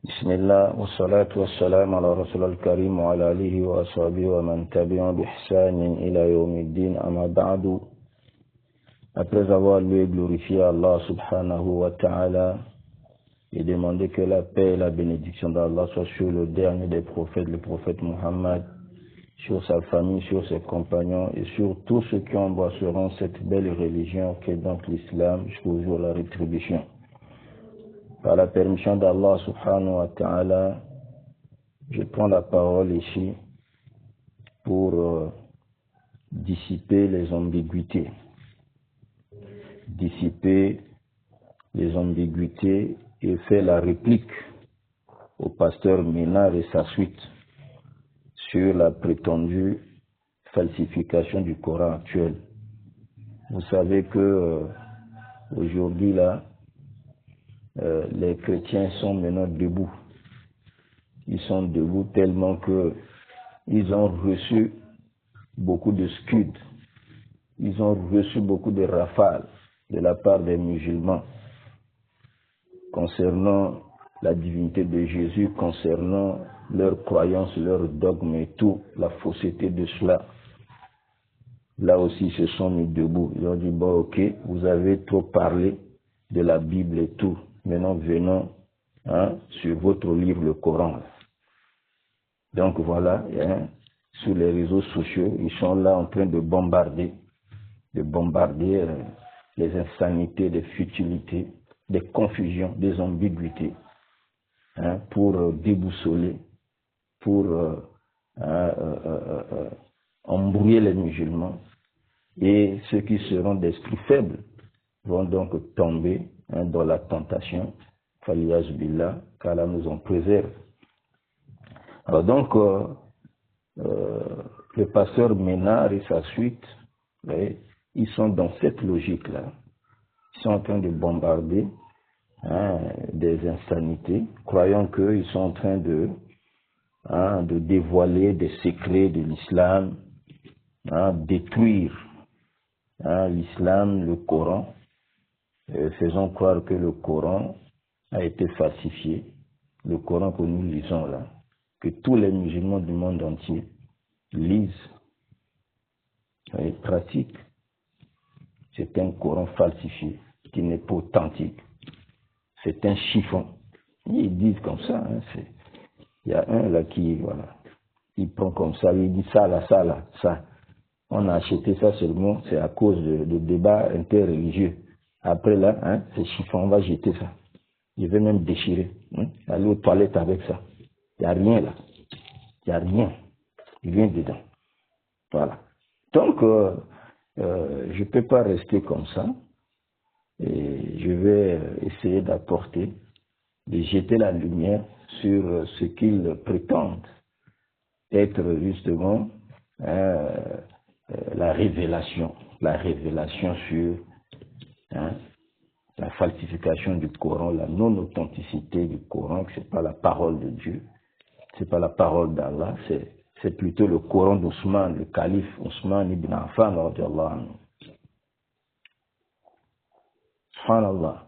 بسم الله والصلاة والسلام على رسول الكريم وعلى آله وأصحابه ومن تبعهم بإحسان إلى يوم الدين أما بعد. Après avoir loué et glorifié Allah subhanahu wa ta'ala et demandé que la paix et la bénédiction d'Allah soient sur le dernier des prophètes, le prophète Muhammad, sur sa famille, sur ses compagnons et sur tous ceux qui embrasseront cette belle religion qui est donc l'islam jusqu'au jour de la rétribution. Par la permission d'Allah subhanahu wa ta'ala, je prends la parole ici pour dissiper les ambiguïtés. Dissiper les ambiguïtés et faire la réplique au pasteur Ménard et sa suite sur la prétendue falsification du Coran actuel. Vous savez que aujourd'hui là, les chrétiens sont maintenant debout. Ils sont debout tellement que ils ont reçu beaucoup de scuds. Ils ont reçu beaucoup de rafales de la part des musulmans concernant la divinité de Jésus, concernant leurs croyances, leurs dogmes et tout, la fausseté de cela. Là aussi, ils se sont mis debout. Ils ont dit, bon, ok, vous avez trop parlé de la Bible et tout. Maintenant, venons sur votre livre, le Coran. Donc voilà, sur les réseaux sociaux, ils sont là en train de bombarder les insanités, les futilités, des confusions, des ambiguïtés, pour déboussoler, pour embrouiller les musulmans. Et ceux qui seront d'esprit faible vont donc tomber dans la tentation, faliyaz billah, qu'Allah nous en préserve. Alors donc, le pasteur Ménard et sa suite, ils sont dans cette logique-là. Ils sont en train de bombarder des insanités, croyant qu'ils sont en train de dévoiler des secrets de l'islam, détruire l'islam, le Coran, faisant croire que le Coran a été falsifié, le Coran que nous lisons là, que tous les musulmans du monde entier lisent et pratiquent. C'est un Coran falsifié, qui n'est pas authentique. C'est un chiffon. Ils disent comme ça. Il y a un là qui, voilà, il prend comme ça, il dit ça là, ça là, ça. On a acheté ça seulement, c'est à cause de débats interreligieux. Après là, c'est chiffon, on va jeter ça. Je vais même déchirer, aller aux toilettes avec ça. Il n'y a rien là. Il n'y a rien. Il vient dedans. Voilà. Donc, je ne peux pas rester comme ça. Et je vais essayer d'apporter, de jeter la lumière sur ce qu'ils prétendent être justement la révélation sur la falsification du Coran, la non-authenticité du Coran, que ce n'est pas la parole de Dieu, ce n'est pas la parole d'Allah, c'est plutôt le Coran d'Ousmane, le calife Ousmane ibn Affan, radiyallahu anhu. Subhanallah.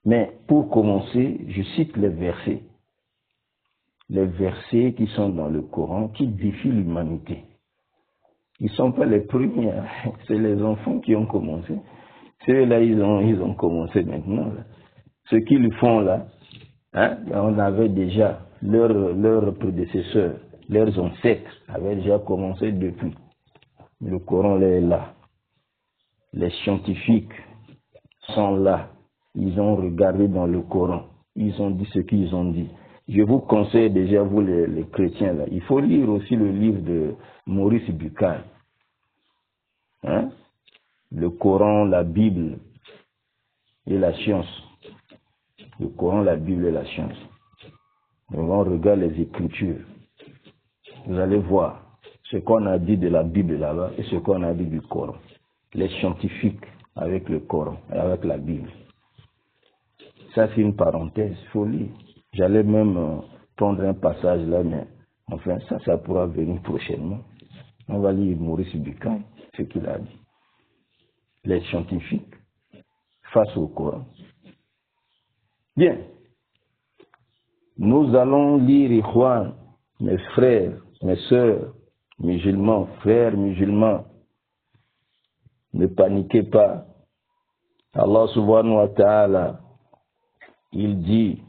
Mais pour commencer, je cite les versets qui sont dans le Coran, qui défient l'humanité. Ils ne sont pas les premiers, c'est les enfants qui ont commencé. Ceux-là, ils ont commencé maintenant. Là. Ceux qui le font là, on avait déjà leurs prédécesseurs, leurs ancêtres avaient déjà commencé depuis. Le Coran est là. Les scientifiques sont là. Ils ont regardé dans le Coran. Ils ont dit ce qu'ils ont dit. Je vous conseille déjà, vous les chrétiens, là, il faut lire aussi le livre de Maurice Bucaille. Le Coran, la Bible et la science. Le Coran, la Bible et la science. Donc on regarde les Écritures. Vous allez voir ce qu'on a dit de la Bible là-bas et ce qu'on a dit du Coran. Les scientifiques avec le Coran et avec la Bible. Ça, c'est une parenthèse, il faut lire. J'allais même prendre un passage là, mais enfin, ça pourra venir prochainement. On va lire Maurice Bucaille, ce qu'il a dit. Les scientifiques face au Coran. Bien. Nous allons lire, Ikhwan, mes frères, mes sœurs, musulmans, frères musulmans. Ne paniquez pas. Allah subhanahu wa ta'ala, il dit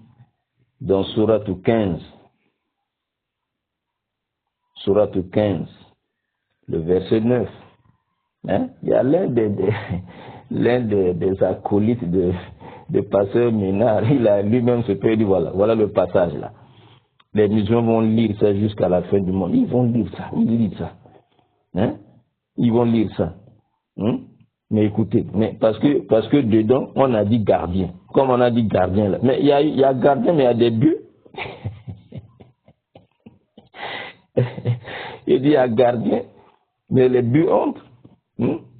dans Surat 15, le verset 9, hein? Il y a l'un des acolytes de pasteur Ménard, il a lui-même se dit voilà le passage là. Les musulmans vont lire ça jusqu'à la fin du monde. Ils vont lire ça, ils lisent ça. Hein? Ils vont lire ça. Hein? Mais écoutez, parce que dedans, on a dit gardien. Comme on a dit gardien là. Mais il y a gardien, mais il y a des bœufs. Il dit il y a gardien, mais les bœufs entrent.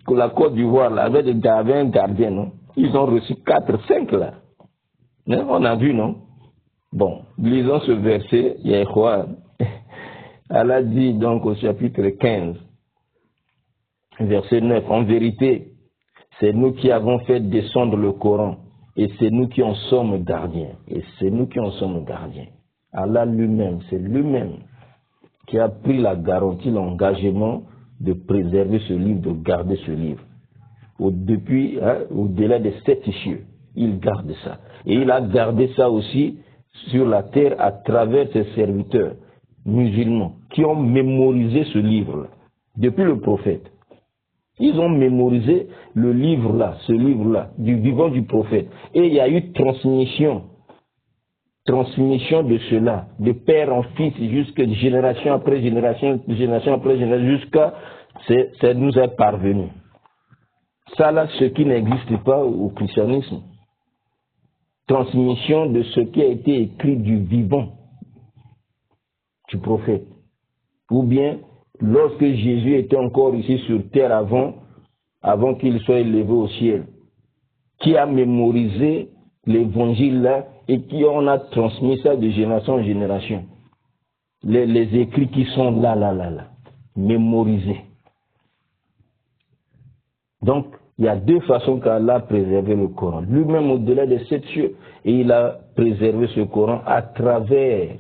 Que la Côte d'Ivoire là, avait un gardien, non? Ils ont reçu 4, 5 là. Hein? On a vu, non? Bon, lisons ce verset, Yahouan. Allah dit donc au chapitre 15, verset 9, en vérité, c'est nous qui avons fait descendre le Coran et c'est nous qui en sommes gardiens. Allah lui-même, c'est lui-même qui a pris la garantie, l'engagement de préserver ce livre, de garder ce livre. Au-delà des 7 cieux, il garde ça. Et il a gardé ça aussi sur la terre à travers ses serviteurs musulmans qui ont mémorisé ce livre-là, depuis le prophète. Ils ont mémorisé le livre-là, ce livre-là, du vivant du prophète. Et il y a eu transmission de cela, de père en fils, jusqu'à génération après génération, jusqu'à ça nous est parvenu. Ça là, ce qui n'existe pas au christianisme. Transmission de ce qui a été écrit du vivant du prophète. Ou bien, lorsque Jésus était encore ici sur terre avant qu'il soit élevé au ciel, qui a mémorisé l'évangile là et qui on a transmis ça de génération en génération. Les écrits qui sont là, mémorisés. Donc, il y a 2 façons qu'Allah a préservé le Coran. Lui-même au-delà des 7 cieux, et il a préservé ce Coran à travers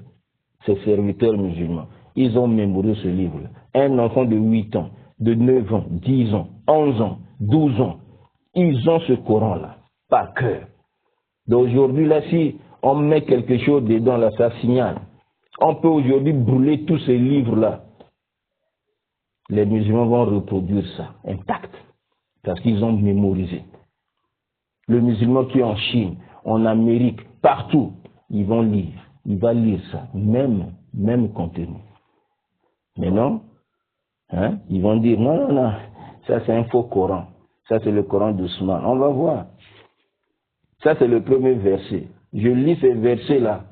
ses serviteurs musulmans. Ils ont mémorisé ce livre. Un enfant de 8 ans, de 9 ans, 10 ans, 11 ans, 12 ans, ils ont ce Coran-là, par cœur. D'aujourd'hui, là, si on met quelque chose dedans, là, ça signale. On peut aujourd'hui brûler tous ces livres-là. Les musulmans vont reproduire ça, intact. Parce qu'ils ont mémorisé. Le musulman qui est en Chine, en Amérique, partout, ils vont lire. Il va lire ça, même contenu. Mais non, hein, ils vont dire, non, ça c'est un faux Coran. Ça c'est le Coran d'Ousmane. On va voir. Ça c'est le premier verset. Je lis ces versets-là.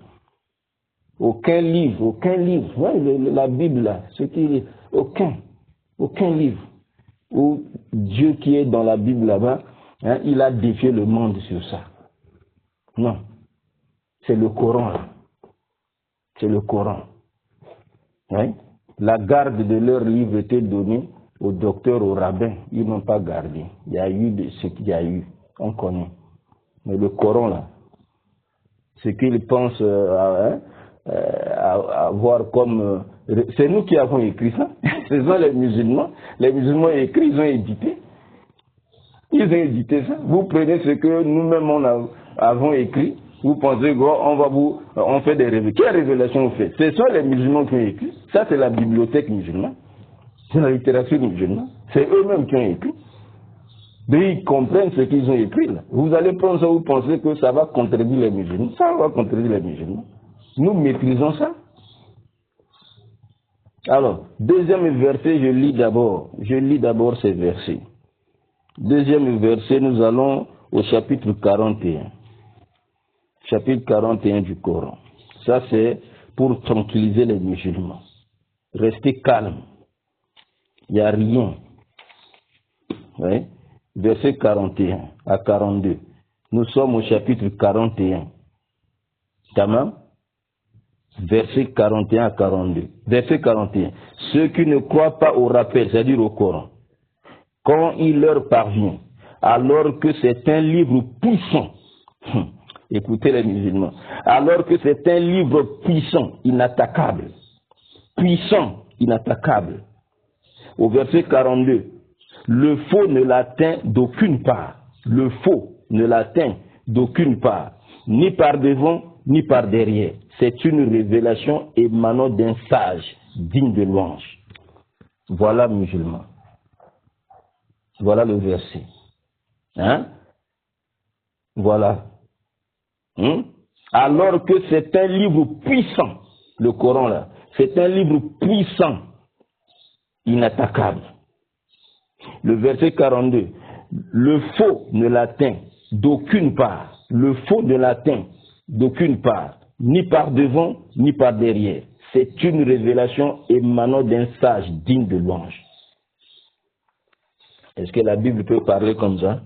Aucun livre, ouais, la Bible là, aucun livre. Où Dieu qui est dans la Bible là-bas, hein, il a défié le monde sur ça. Non. C'est le Coran. C'est le Coran. Hein? La garde de leur livre était donnée aux docteurs, aux rabbins. Ils n'ont pas gardé. Il y a eu ce qu'il y a eu. On connaît. Mais le Coran là, ce qu'ils pensent avoir comme... c'est nous qui avons écrit ça. Ce sont les musulmans. Les musulmans écrit, ils ont édité. Ils ont édité ça. Vous prenez ce que nous-mêmes avons écrit. Vous pensez on fait des révélations. Quelle révélation on fait? Ce sont les musulmans qui ont écrit. Ça, c'est la bibliothèque musulmane. C'est la littérature musulmane. C'est eux-mêmes qui ont écrit. Mais ils comprennent ce qu'ils ont écrit là. Vous allez prendre ça, vous pensez que ça va contredire les musulmans. Ça va contredire les musulmans. Nous maîtrisons ça. Alors, deuxième verset, je lis d'abord ces versets. Deuxième verset, nous allons au chapitre 41. Chapitre 41 du Coran. Ça, c'est pour tranquilliser les musulmans. Restez calmes. Il n'y a rien. Oui. Verset 41 à 42. Nous sommes au chapitre 41. Tamam? Verset 41 à 42. Verset 41. Ceux qui ne croient pas au rappel, c'est-à-dire au Coran, quand il leur parvient, alors que c'est un livre puissant, Écoutez les musulmans. Alors que c'est un livre puissant, inattaquable. Puissant, inattaquable. Au verset 42, le faux ne l'atteint d'aucune part. Le faux ne l'atteint d'aucune part, ni par devant, ni par derrière. C'est une révélation émanant d'un sage, digne de louange. Voilà, musulmans. Voilà le verset. Hein? Voilà. Alors que c'est un livre puissant, le Coran là, c'est un livre puissant, inattaquable. Le verset 42, le faux ne l'atteint d'aucune part, le faux ne l'atteint d'aucune part, ni par devant, ni par derrière. C'est une révélation émanant d'un sage digne de louange. Est-ce que la Bible peut parler comme ça?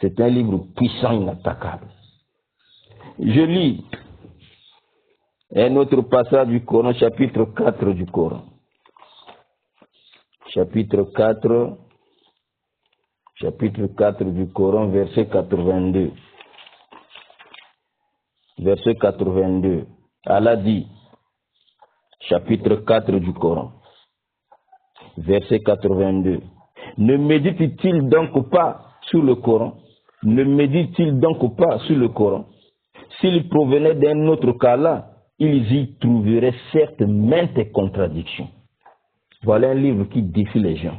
C'est un livre puissant, inattaquable. Je lis un autre passage du Coran, chapitre 4 du Coran. Chapitre 4 du Coran, verset 82. Verset 82. Allah dit, chapitre 4 du Coran, verset 82. Ne médite-t-il donc pas sur le Coran? Ne médite-t-il donc pas sur le Coran? S'il provenait d'un autre qu'Allah, ils y trouveraient certes maintes contradictions. Voilà un livre qui défie les gens.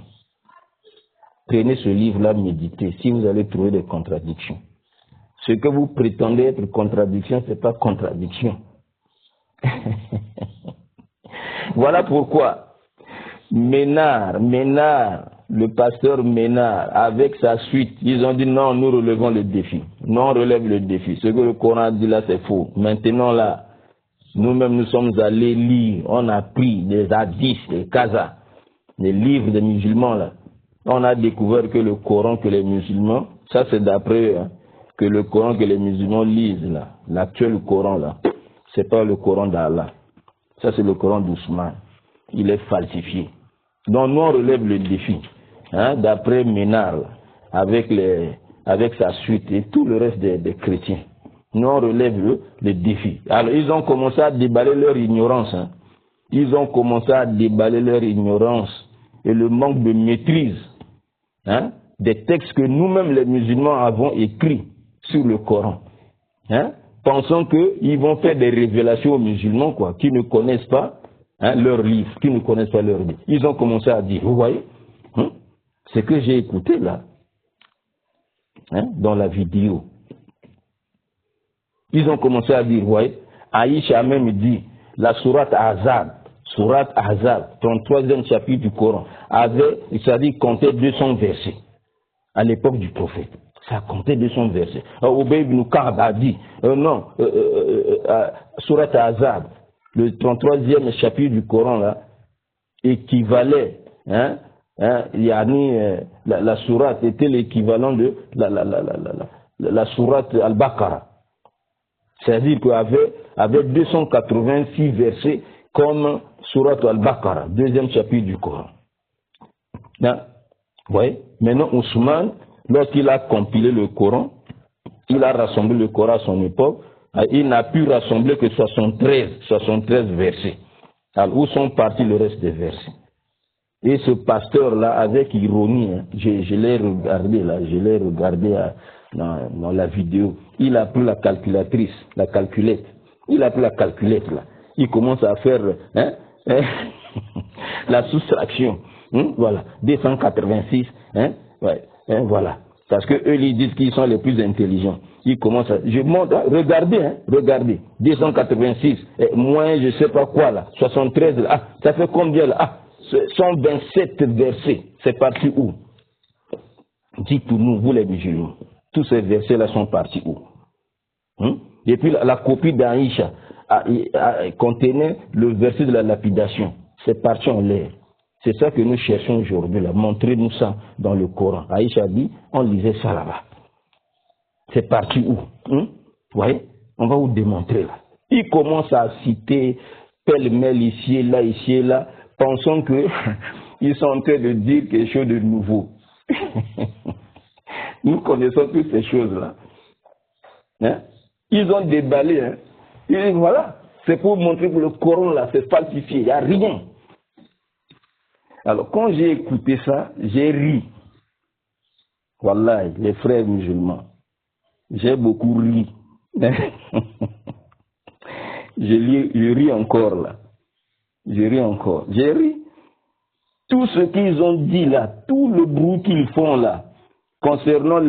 Prenez ce livre-là, méditez, si vous allez trouver des contradictions. Ce que vous prétendez être contradiction, ce n'est pas contradiction. Voilà pourquoi Ménard, le pasteur Ménard, avec sa suite, ils ont dit non, nous relevons le défi. Non, on relève le défi. Ce que le Coran dit là, c'est faux. Maintenant là, nous-mêmes, nous sommes allés lire, on a pris des hadiths, des kazas, des livres des musulmans là. On a découvert que le Coran que les musulmans, ça c'est d'après que le Coran que les musulmans lisent là, l'actuel Coran là, c'est pas le Coran d'Allah. Ça c'est le Coran d'Ousmane. Il est falsifié. Donc nous on relève le défi, d'après Ménard là, avec sa suite et tout le reste des chrétiens. Nous on relève le défi. Alors ils ont commencé à déballer leur ignorance. Ils ont commencé à déballer leur ignorance et le manque de maîtrise des textes que nous-mêmes les musulmans avons écrits sur le Coran. Pensant qu'ils vont faire des révélations aux musulmans qui ne connaissent pas leurs livres, qui ne connaissent pas leurs livres. Ils ont commencé à dire, vous voyez, ce que j'ai écouté là, dans la vidéo. Ils ont commencé à dire, vous voyez, Aïcha même dit, la sourate Ahzab, 33e chapitre du Coran, avait, c'est-à-dire comptait 200 versets à l'époque du prophète. Ça comptait 200 versets. Ubay ibn Ka'b a dit, sourate Ahzab, le 33e chapitre du Coran là, équivalait, la sourate était l'équivalent de la sourate Al-Baqarah. C'est-à-dire qu'il avait 286 versets comme sourate Al-Baqarah, deuxième chapitre du Coran. Ouais. Maintenant, Ousmane, lorsqu'il a compilé le Coran, il a rassemblé le Coran à son époque, il n'a pu rassembler que 73 versets. Alors, où sont partis le reste des versets? Et ce pasteur-là, avec ironie, je l'ai regardé là, dans la vidéo, il a pris la calculatrice, la calculette. Il a pris la calculette là. Il commence à faire la soustraction. Voilà, 286, voilà. Parce que eux, ils disent qu'ils sont les plus intelligents. Ils commencent à... Je montre, regardez, 286, moins je sais pas quoi là, 73 là, ça fait combien là? 127 versets, c'est parti où? Dites-nous, vous les musulmans, tous ces versets-là sont partis où? Et puis la copie d'Aïcha contenait le verset de la lapidation, c'est parti en l'air. C'est ça que nous cherchons aujourd'hui là. Montrez-nous ça dans le Coran. Aïcha dit, on lisait ça là-bas. C'est parti où? Vous voyez? On va vous démontrer là. Il commence à citer pêle-mêle ici et là, pensant que ils sont en train de dire quelque chose de nouveau. Nous connaissons toutes ces choses-là. Hein? Ils ont déballé. Hein? Ils disent, voilà, c'est pour montrer que le Coran, là, c'est falsifié. Il n'y a rien. Alors, quand j'ai écouté ça, j'ai ri. Wallahi, les frères musulmans, j'ai beaucoup ri. Je ris encore, là. Je ris encore. J'ai ri. Tout ce qu'ils ont dit là, tout le bruit qu'ils font là, concernant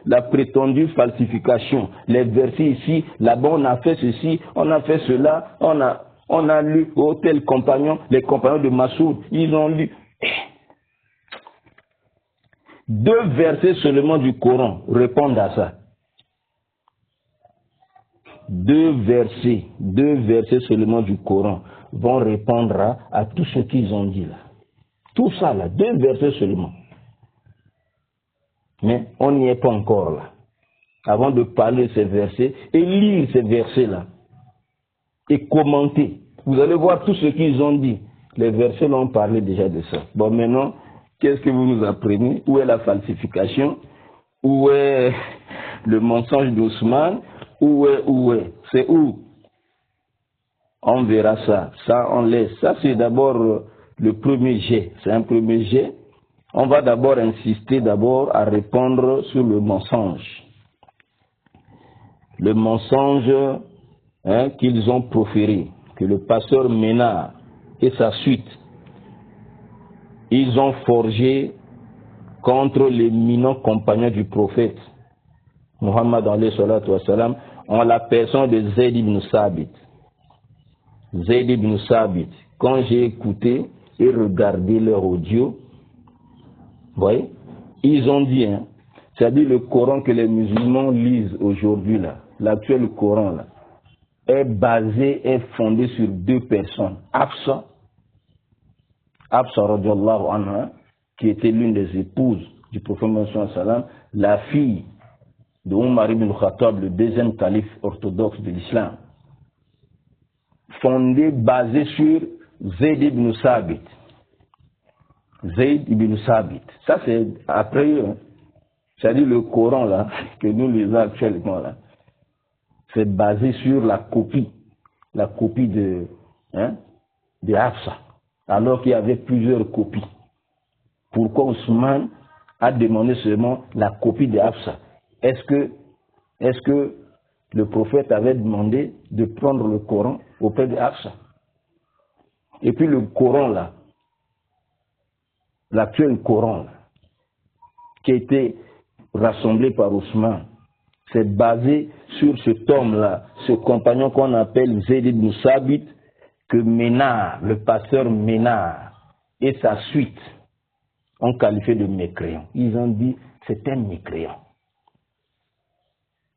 la prétendue falsification, les versets ici, là-bas on a fait ceci, on a fait cela, on a lu au tel compagnon, les compagnons de Massoud, ils ont lu 2 versets seulement du Coran répondent à ça. 2 versets seulement du Coran vont répondre à tout ce qu'ils ont dit là. Tout ça là, 2 versets seulement. Mais on n'y est pas encore là. Avant de parler de ces versets et lire ces versets-là et commenter, vous allez voir tout ce qu'ils ont dit. Les versets là ont parlé déjà de ça. Bon, maintenant, qu'est-ce que vous nous apprenez? Où est la falsification? Où est le mensonge d'Ousmane? Où est? C'est où? On verra ça. Ça, on laisse. Ça, c'est d'abord le premier jet. C'est un premier jet. On va d'abord insister à répondre sur le mensonge. Le mensonge qu'ils ont proféré, que le pasteur Ménard et sa suite, ils ont forgé contre les éminents compagnons du prophète Muhammad alayhi salatu wa salam, en la personne de Zayd ibn Sabit. Zayd ibn Sabit, quand j'ai écouté et regardé leur audio, vous voyez, ils ont dit, c'est-à-dire le Coran que les musulmans lisent aujourd'hui, là, l'actuel Coran, là, est fondé sur 2 personnes. Hafsa radiallahu anha, qui était l'une des épouses du prophète Mohammed sallallahu alayhi wa sallam, la fille de Omar ibn Khattab, le 2e calife orthodoxe de l'islam, basé sur Zayd ibn Sabit. Zayd ibn Sabit. Ça, c'est après eux. C'est-à-dire le Coran, là, que nous lisons actuellement, là, c'est basé sur la copie de Hafsa, alors qu'il y avait plusieurs copies. Pourquoi Ousmane a demandé seulement la copie de Hafsa? Est-ce que le prophète avait demandé de prendre le Coran auprès de Hafsa? Et puis le Coran, là, l'actuel Coran, là, qui a été rassemblé par Ousmane, c'est basé sur cet homme-là, ce compagnon qu'on appelle Zayd ibn Sabit, que Ménard, le pasteur Ménard, et sa suite ont qualifié de mécréant. Ils ont dit, c'est un mécréant.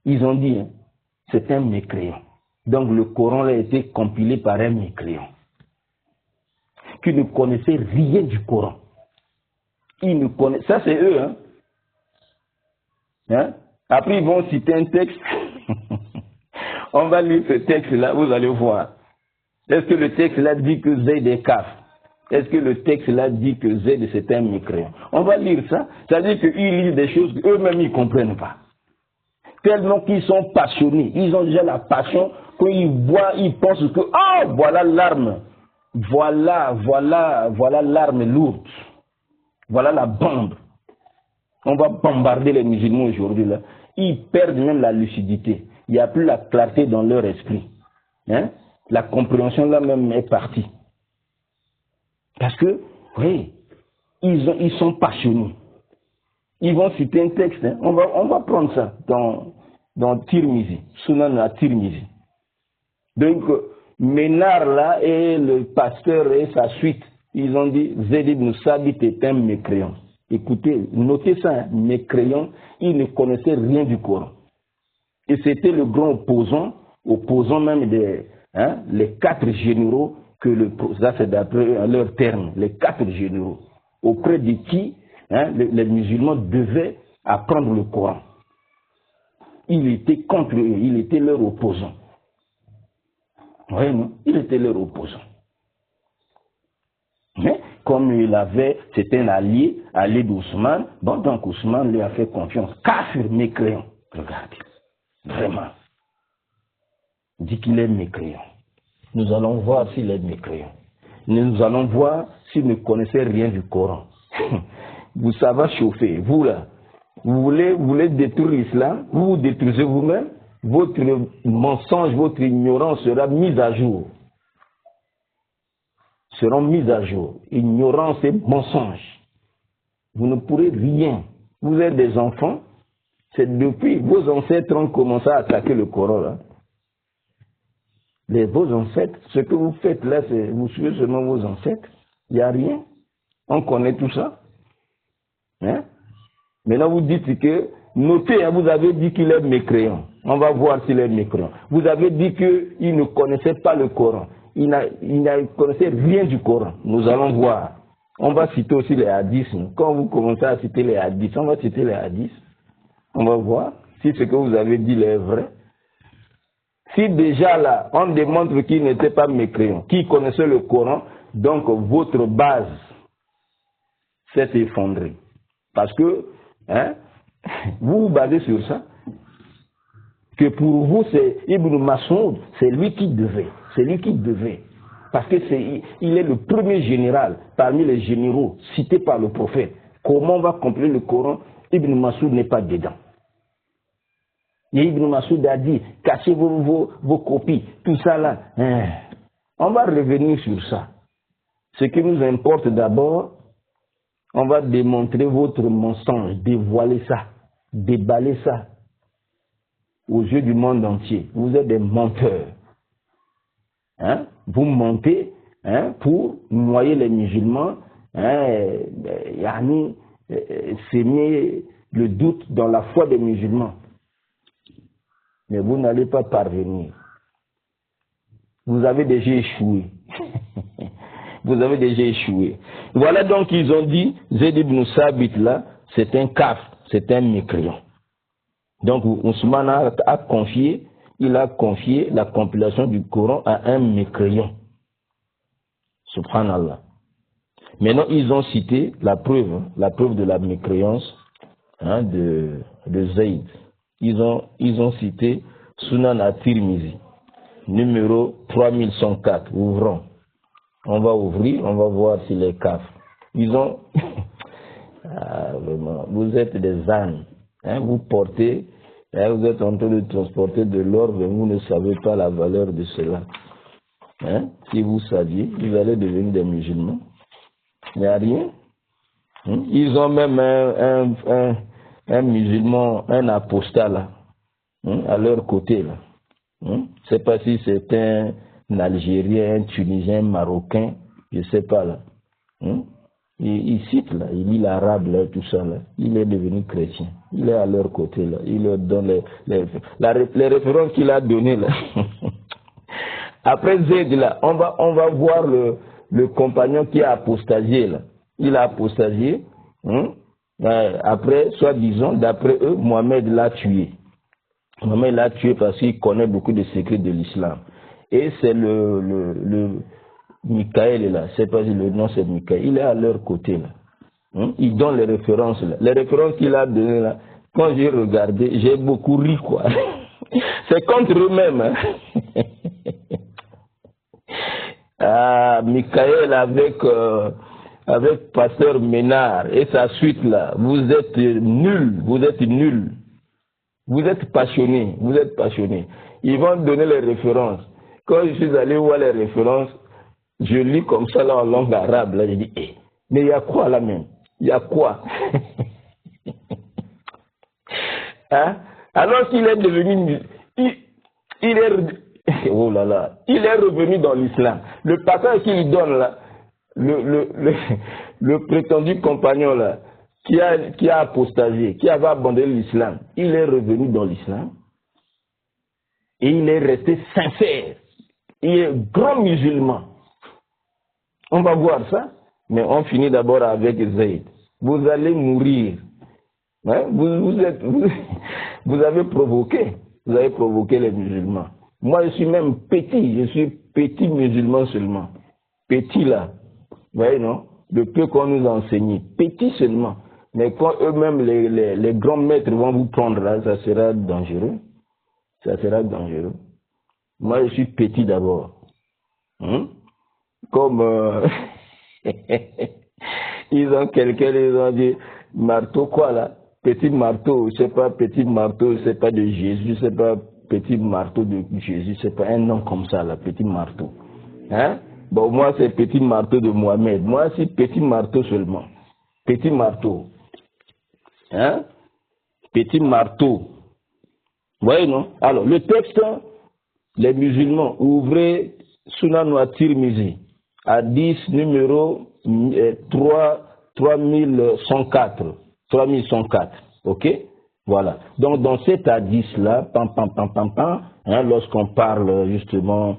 Ils ont dit, c'est un mécréant. Donc le Coran a été compilé par un mécréant qui ne connaissait rien du Coran. Ça c'est eux. Après ils vont citer un texte. On va lire ce texte-là, vous allez voir. Est-ce que le texte-là dit que Zayd est kaf? Est-ce que le texte-là dit que Zayd c'est un mécréant? On va lire ça. C'est-à-dire qu'ils lisent des choses qu'eux-mêmes ils ne comprennent pas. Tellement qu'ils sont passionnés. Ils ont déjà la passion. Quand ils voient, ils pensent que, oh, voilà l'arme. Voilà l'arme lourde. Voilà la bombe. On va bombarder les musulmans aujourd'hui, là. Ils perdent même la lucidité. Il n'y a plus la clarté dans leur esprit. La compréhension là même est partie. Parce que, oui, ils sont passionnés. Ils vont citer un texte. On va prendre ça dans Tirmizi, Sunan à Tirmizi. Donc, Ménard là et le pasteur et sa suite, ils ont dit Zayd ibn Sabit est un mécréant. Écoutez, notez ça, mécréant, il ne connaissait rien du Coran. Et c'était le grand opposant même les 4 généraux ça c'est d'après leur terme, les 4 généraux, auprès de qui les musulmans devaient apprendre le Coran. Il était contre eux, il était leur opposant. Oui, non, il était leur opposant. Mais comme il avait, c'était un allié d'Ousmane. Bon, donc Ousmane lui a fait confiance. Kafir, mécréant. Regardez, vraiment. Il dit qu'il est mécréant. Nous allons voir s'il est mécréant. Nous allons voir s'il ne connaissait rien du Coran. Vous savez chauffer, vous là. Vous voulez détruire l'islam, vous vous détruisez vous-même, votre mensonge, votre ignorance sera mise à jour. Seront mises à jour. Ignorance et mensonge. Vous ne pourrez rien. Vous êtes des enfants. C'est depuis vos ancêtres ont commencé à attaquer le Coran. Là. Vos ancêtres, ce que vous faites là, vous suivez seulement vos ancêtres. Il n'y a rien. On connaît tout ça. Hein? Maintenant, vous dites que, notez, hein, vous avez dit qu'il est mécréant. On va voir s'il est mécréant. Vous avez dit qu'il ne connaissait pas le Coran. Il ne connaissait rien du Coran. Nous allons voir. On va citer aussi les hadiths. Quand vous commencez à citer les hadiths, on va citer les hadiths. On va voir si ce que vous avez dit est vrai. Si déjà là, on démontre qu'il n'était pas mécréant, qu'il connaissait le Coran, donc votre base s'est effondrée. Parce que, hein, vous vous basez sur ça. Que pour vous, c'est Ibn Mas'ud, c'est lui qui devait. C'est lui qui devait. Parce que il est le premier général parmi les généraux cités par le prophète. Comment on va compléter le Coran? Ibn Mas'ud n'est pas dedans. Et Ibn Mas'ud a dit, cachez vos copies, tout ça là. On va revenir sur ça. Ce qui nous importe d'abord, on va démontrer votre mensonge, dévoiler ça, déballer ça aux yeux du monde entier. Vous êtes des menteurs. Hein? Vous mentez, hein, pour noyer les musulmans, hein, s'aimer le doute dans la foi des musulmans. Mais vous n'allez pas parvenir. Vous avez déjà échoué. Vous avez déjà échoué. Voilà donc ils ont dit, Zayd ibn Sabit là, c'est un kafir, c'est un mécréant. Donc Ousmane a confié la compilation du Coran à un mécréant. Subhanallah. Maintenant, ils ont cité la preuve de la mécréance, hein, de Zayd. Ils ont cité Sunan at-Tirmizi, numéro 3104. Ouvrons. On va ouvrir, on va voir s'il est kafir. Ils ont... ah, vraiment, vous êtes des ânes. Hein, vous portez, hein, vous êtes en train de transporter de l'or, mais vous ne savez pas la valeur de cela. Hein? Si vous saviez, vous allez devenir des musulmans. Il n'y a rien. Hein? Ils ont même un musulman, un apostat là, hein, à leur côté là. Hein? Je ne sais pas si c'est un Algérien, un Tunisien, un Marocain, je ne sais pas là. Hein? Il cite là, il lit l'arabe là, tout ça là. Il est devenu chrétien. Il est à leur côté là. Il leur donne les références qu'il a données là. Après Zayd là, on va voir le compagnon qui a apostasié là. Il a apostasié. Hein? Après, soi-disant, d'après eux, Mohamed l'a tué. Mohamed l'a tué parce qu'il connaît beaucoup de secrets de l'islam. Et c'est le Michael là, c'est pas si le nom c'est Michael, il est à leur côté là. Hein? Il donne les références là. Les références qu'il a données là, quand j'ai regardé, j'ai beaucoup ri quoi. C'est contre eux-mêmes. Hein? Ah, Michael avec Pasteur Ménard et sa suite là, vous êtes nuls, vous êtes nuls. Vous êtes passionnés, vous êtes passionnés. Ils vont donner les références. Quand je suis allé voir les références, je lis comme ça là en langue arabe, là, je dis, mais il y a quoi là même? Il y a quoi? Hein? Alors qu'il est devenu, oh là là, il est revenu dans l'islam. Le passage qu'il donne là, le prétendu compagnon là, qui a apostasié, qui avait abandonné l'islam, il est revenu dans l'islam et il est resté sincère. Il est grand musulman. On va voir ça, mais on finit d'abord avec Zayd. Vous allez mourir. Hein? Vous avez provoqué les musulmans. Moi, je suis même petit musulman seulement. Petit là. Vous voyez, non? le peu qu'on nous a enseigné, petit seulement. Mais quand eux-mêmes, les grands maîtres vont vous prendre là, ça sera dangereux. Ça sera dangereux. Moi, je suis petit d'abord. Comme ils ont quelqu'un, ils ont dit, marteau quoi là? Petit marteau, je sais pas, petit marteau, c'est pas de Jésus, c'est pas petit marteau de Jésus, c'est pas un nom comme ça là, petit marteau. Hein? Bon, moi c'est petit marteau de Mohamed. Moi c'est petit marteau seulement. Petit marteau. Hein? Petit marteau. Vous voyez non? Alors, le texte, les musulmans, ouvrez Sunan wa Tirmizi, hadith numéro 3104. 3104. Ok? Voilà. Donc, dans cet hadith-là, lorsqu'on parle justement,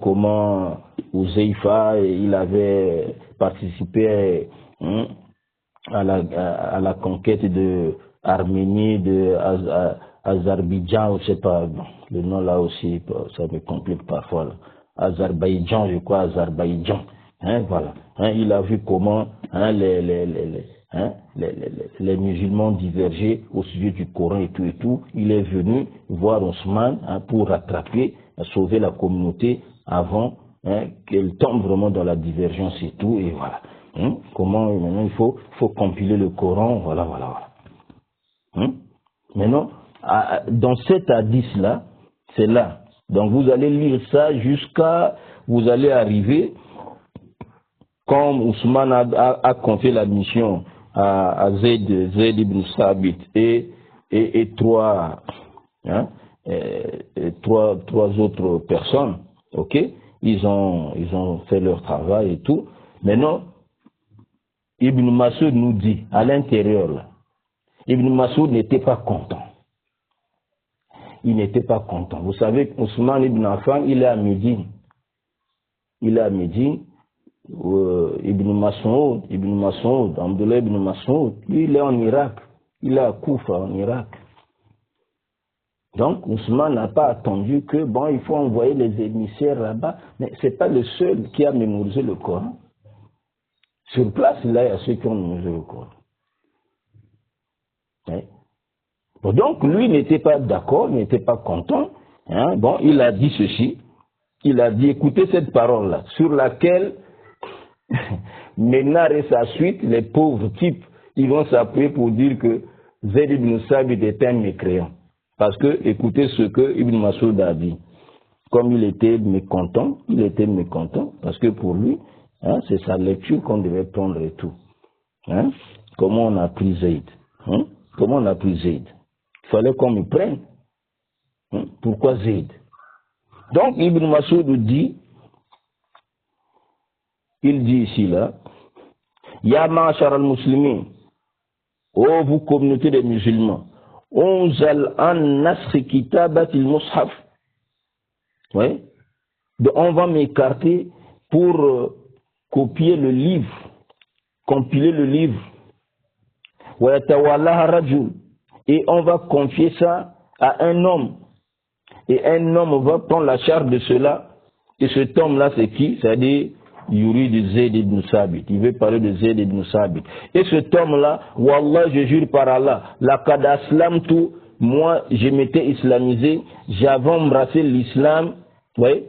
comment Ouzeifa, il avait participé à la conquête de Arménie, de Azerbaïdjan, je sais pas, le nom là aussi, ça me complique parfois. Là. Azerbaïdjan, je crois, Azerbaïdjan. Voilà. Il a vu comment les musulmans divergeaient au sujet du Coran et tout. Il est venu voir Ousmane pour rattraper, sauver la communauté avant qu'elle tombe vraiment dans la divergence et tout. Et voilà. Comment maintenant il faut compiler le Coran, voilà. Maintenant, dans cet hadith-là, c'est là. Donc vous allez lire ça jusqu'à, vous allez arriver, comme Ousmane a confié la mission à Zayd ibn Sabit et trois autres personnes, ok? Ils ont fait leur travail et tout. Maintenant, Ibn Mas'ud nous dit, à l'intérieur là, Ibn Mas'ud n'était pas content. Il n'était pas content. Vous savez qu'Ousmane ibn Affan, il est à Médine. Ibn Mas'ud, Abdullah ibn Mas'ud, lui, il est en Irak. Il est à Koufa, en Irak. Donc, Ousmane n'a pas attendu que, bon, il faut envoyer les émissaires là-bas. Mais ce n'est pas le seul qui a mémorisé le Coran. Sur place, là, il y a ceux qui ont mémorisé le Coran. Bon, donc, lui n'était pas d'accord, n'était pas content. Bon, il a dit ceci. Il a dit, écoutez cette parole-là, sur laquelle Ménard et sa suite, les pauvres types, ils vont s'appuyer pour dire que Zayd ibn Sabit était un mécréant. Parce que, écoutez ce que Ibn Mas'ud a dit. Comme il était mécontent, parce que pour lui, c'est sa lecture qu'on devait prendre et tout. Comment on a pris Zayd? Comment on a pris Zayd? Il fallait qu'on me prenne. Pourquoi Zayd? Donc Ibn Mas'ud dit, il dit ici là, Ya ma'ashar al-muslimin, ô vous communauté des musulmans, unzal an nasri kitabat al-mushaf. Oui. Donc on va m'écarter pour copier le livre, compiler le livre. Wa yatawallaha rajul. Et on va confier ça à un homme. Et un homme va prendre la charge de cela. Et cet homme-là, c'est qui? C'est-à-dire, Yuri de Zayd ibn Sabit. Il veut parler de Zayd ibn Sabit. Et cet homme-là, Wallah, je jure par Allah, laqad aslamtu, moi, je m'étais islamisé, j'avais embrassé l'islam, oui,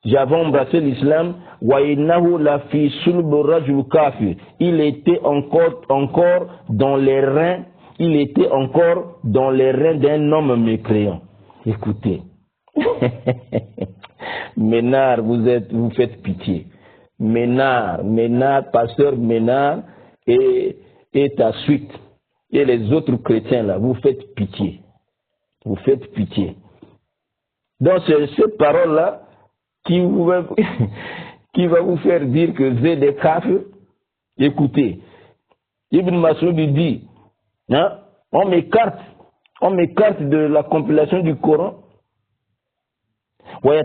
j'avais embrassé l'islam, wa innahu la fi sulb rajul kafir. Il était encore dans les reins, d'un homme mécréant. Écoutez. Ménard, vous faites pitié. Ménard, pasteur Ménard et ta suite. Et les autres chrétiens là, vous faites pitié. Vous faites pitié. Donc c'est cette parole-là qui va vous faire dire que Zayd est kafir. Écoutez, Ibn Mas'ud dit, on m'écarte de la compilation du Coran. Et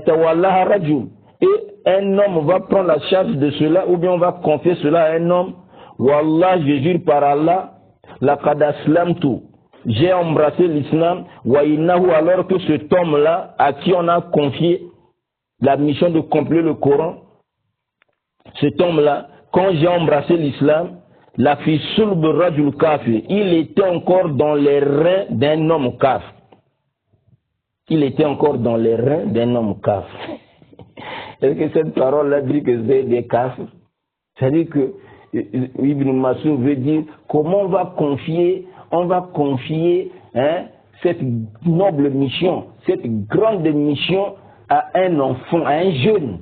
un homme va prendre la charge de cela, ou bien on va confier cela à un homme. Wallah, je jure par Allah, laqad aslamtu, j'ai embrassé l'islam, wa innahu, alors que cet homme-là, à qui on a confié la mission de compiler le Coran, cet homme-là, quand j'ai embrassé l'islam, la fi sulb rajul kafir, il était encore dans les reins d'un homme kafir. Il était encore dans les reins d'un homme kafir. Est-ce que cette parole-là dit que c'est des kafir? C'est-à-dire que Ibn Massoud veut dire comment on va confier cette noble mission, cette grande mission à un enfant, à un jeune.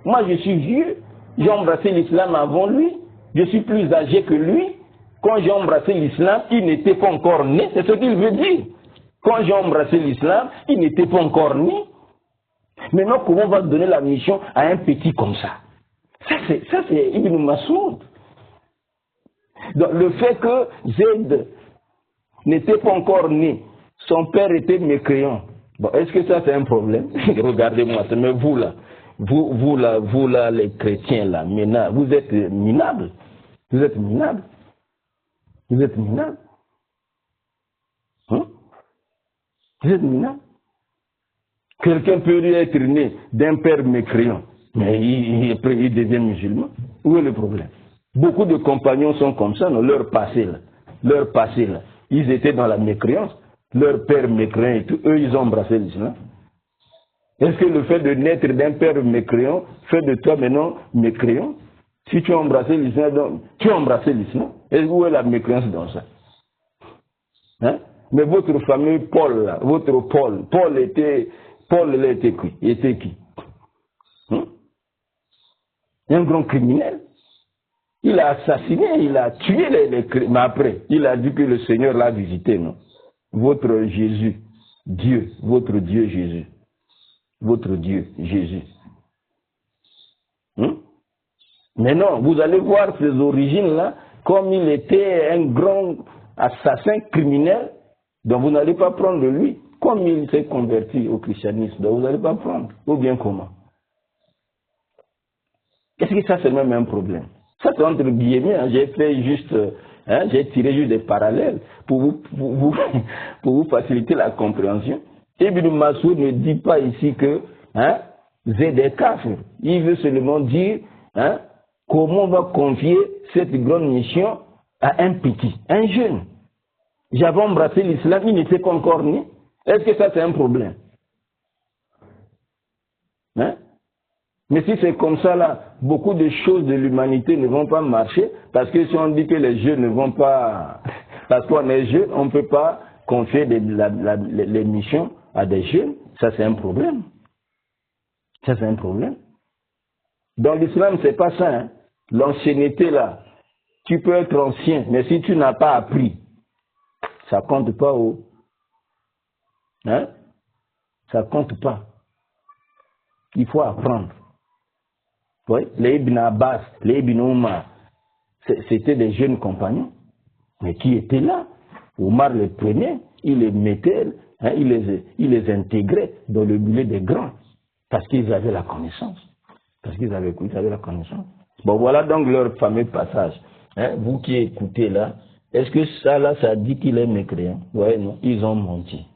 Moi je suis vieux, j'ai embrassé l'islam avant lui, je suis plus âgé que lui. Quand j'ai embrassé l'islam, il n'était pas encore né, c'est ce qu'il veut dire. Quand j'ai embrassé l'islam, il n'était pas encore né. Maintenant, comment on va donner la mission à un petit comme ça? Ça c'est Ibn Massoud. Donc, le fait que Zayd n'était pas encore né, son père était mécréant. Bon, est-ce que ça c'est un problème? Regardez-moi, mais vous là, les chrétiens là, maintenant, vous êtes minables. Vous êtes minables. Vous êtes minables. Hein? Vous êtes minables. Quelqu'un peut lui être né d'un père mécréant, mais il devient musulman. Où est le problème? Beaucoup de compagnons sont comme ça, non? Leur passé là, ils étaient dans la mécréance, leur père mécréant et tout, eux ils ont embrassé l'islam. Est-ce que le fait de naître d'un père mécréant fait de toi maintenant mécréant? Si tu as embrassé l'islam, tu as embrassé l'islam. Et où est la mécréance dans ça? Hein? Mais votre fameux Paul là, votre Paul était qui? Il était qui? Hein? Un grand criminel. Il a assassiné, il a tué les chrétiens. Mais après, il a dit que le Seigneur l'a visité, non? Votre Jésus, Dieu, votre Dieu Jésus. Votre Dieu Jésus. Hein? Mais non, vous allez voir ses origines-là, comme il était un grand assassin criminel, donc vous n'allez pas prendre de lui. Comme il s'est converti au christianisme, donc vous n'allez pas prendre. Ou bien comment? Est-ce que ça c'est même un problème? Ça c'est entre guillemets, hein, j'ai fait juste, j'ai tiré juste des parallèles pour vous faciliter la compréhension. Ibn Massoud ne dit pas ici que Zayd est kafir. Il veut seulement dire comment on va confier cette grande mission à un petit, un jeune. J'avais embrassé l'islam, il n'était pas encore né. Est-ce que ça c'est un problème? Hein? Mais si c'est comme ça là, beaucoup de choses de l'humanité ne vont pas marcher, parce que si on dit que les jeunes ne vont pas, parce qu'on est jeune, on ne peut pas confier les missions à des jeunes, ça c'est un problème. Ça c'est un problème. Dans l'islam, c'est pas ça. Hein? L'ancienneté là, tu peux être ancien, mais si tu n'as pas appris, ça compte pas. Hein? Ça compte pas. Il faut apprendre. Oui, les Ibn Abbas, les Ibn Omar, c'était des jeunes compagnons, mais qui étaient là. Omar les prenait, il les mettait, il les intégrait dans le milieu des grands, parce qu'ils avaient la connaissance. Parce qu'ils avaient la connaissance. Bon, voilà donc leur fameux passage. Hein, vous qui écoutez là, est-ce que ça là, ça dit qu'il est mécréant? Ouais, non, ils ont menti.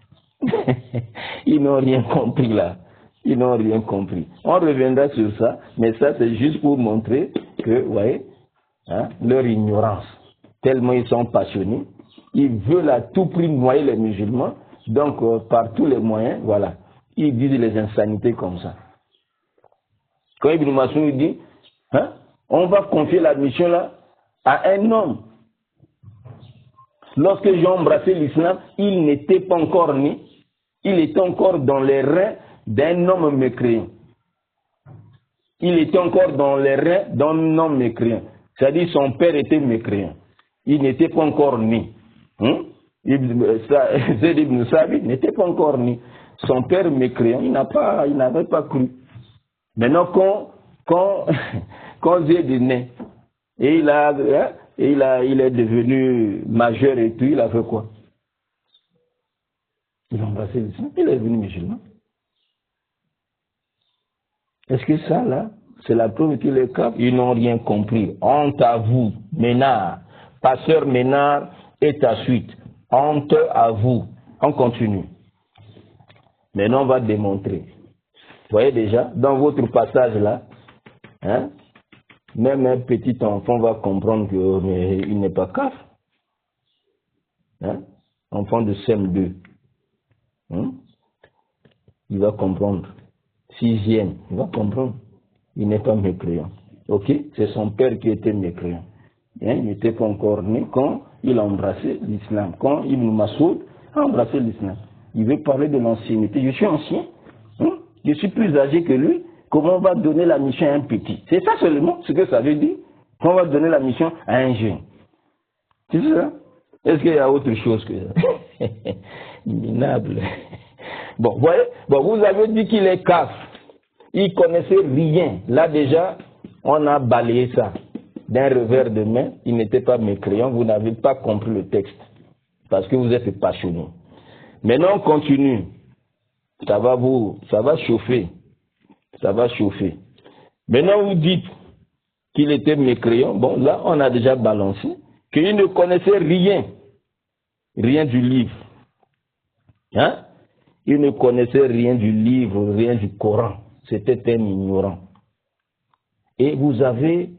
Ils n'ont rien compris là. Ils n'ont rien compris. On reviendra sur ça, mais ça c'est juste pour montrer que, vous voyez, leur ignorance. Tellement ils sont passionnés, ils veulent à tout prix noyer les musulmans, donc par tous les moyens, voilà, ils disent les insanités comme ça. Quand Ibn Massoud dit, on va confier la mission là à un homme. Lorsque j'ai embrassé l'islam, il n'était pas encore né, il était encore dans les reins d'un homme mécréant. Il était encore dans les reins d'un homme mécréant. C'est-à-dire son père était mécréant. Il n'était pas encore né. Zayd ibn Sabit n'était pas encore né. Son père mécréant, il n'avait pas cru. Maintenant, quand Zayd est né, et il est devenu majeur et tout, il a fait quoi? Il a embrassé l'islam, il est devenu musulman. Est-ce que ça, là, c'est la preuve qu'il est capable? Ils n'ont rien compris. Honte à vous, Ménard. Pasteur Ménard est à suite. Honte à vous. On continue. Maintenant, on va démontrer. Vous voyez déjà, dans votre passage là, même un petit enfant va comprendre qu'il n'est pas kaf. Hein? Enfant de CM2. Hein? Il va comprendre. 6e, il va comprendre. Il n'est pas mécréant. Ok? C'est son père qui était mécréant. Hein? Il n'était pas encore né quand il a embrassé l'islam. Quand Ibn Masoud a embrassé l'islam. Il veut parler de l'ancienneté. Je suis ancien. Hein? Je suis plus âgé que lui. Comment on va donner la mission à un petit? C'est ça seulement ce que ça veut dire. Qu'on va donner la mission à un jeune. C'est ça? Est-ce qu'il y a autre chose que ça? Minable. Bon, voyez, bon, vous avez dit qu'il est kaf. Il connaissait rien. Là déjà, on a balayé ça. D'un revers de main, il n'était pas mécréant. Vous n'avez pas compris le texte. Parce que vous êtes passionné. Maintenant, on continue. Ça va chauffer. Ça va chauffer. Maintenant, vous dites qu'il était mécréant. Bon, là, on a déjà balancé. Qu'il ne connaissait rien. Rien du livre. Hein? Il ne connaissait rien du livre, rien du Coran. C'était un ignorant. Et vous avez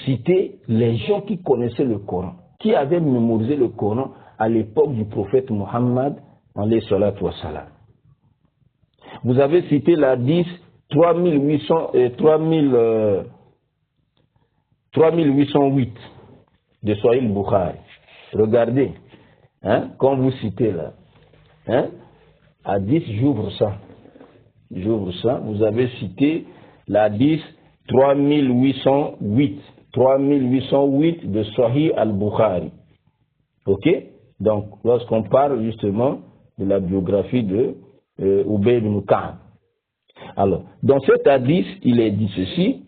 cité les gens qui connaissaient le Coran, qui avaient mémorisé le Coran à l'époque du prophète Mohammed, alayhi salatu wa salam. Vous avez cité la 10 3808 de Sahih Bukhari. Regardez, hein, quand vous citez là, hein, à 10, j'ouvre ça. Vous avez cité la 10 3808 de Sahih al-Bukhari. Ok? Donc, lorsqu'on parle justement de la biographie de Ubay ibn Ka'b. Alors, dans cet hadith, il est dit ceci.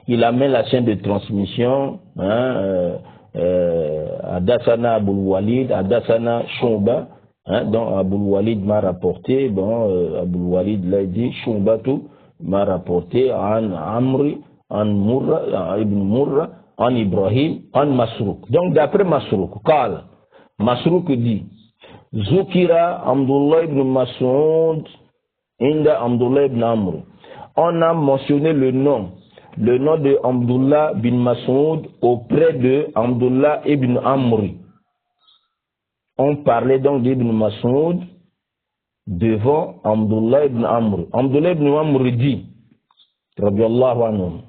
Il amène la chaîne de transmission, Hadassana Aboul Walid, Hadassana Shouba, donc Aboul Walid m'a rapporté, Aboul Walid l'a dit, Shoubatu m'a rapporté, an Amri, an Murra, Ibn Murra, an Ibrahim, an Masrouk. Donc d'après Masrouk, Qal, Masrouk dit, Zukira Abdullah ibn Mas'ud, Inda Abdullah ibn Amr. On a mentionné le nom de Abdullah bin Mas'ud auprès de Abdullah ibn Amr. On parlait donc d'Ibn Mas'ud devant Abdullah ibn Amr. Abdullah ibn Amr dit, radiyallahu anhu,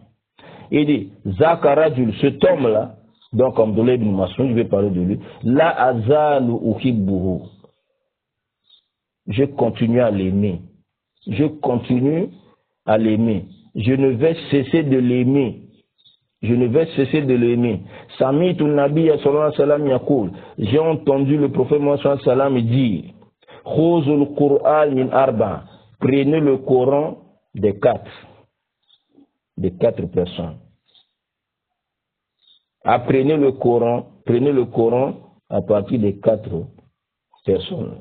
il dit, Zakarajul, cet homme-là, donc Abdullah ibn Mas'ud, je vais parler de lui, la azalu uhibbuhu. Je continue à l'aimer. Je continue à l'aimer. Je ne vais cesser de l'aimer. Je ne vais cesser de l'aimer. Sami'tu Nabiyya sallallahu alayhi wa sallam yaqul. J'ai entendu le prophète Mohammed sallallahu alayhi wa sallam dire, Khuzul Qur'an min arba. Prenez le Coran des quatre personnes. Apprenez le Coran à partir des 4 personnes.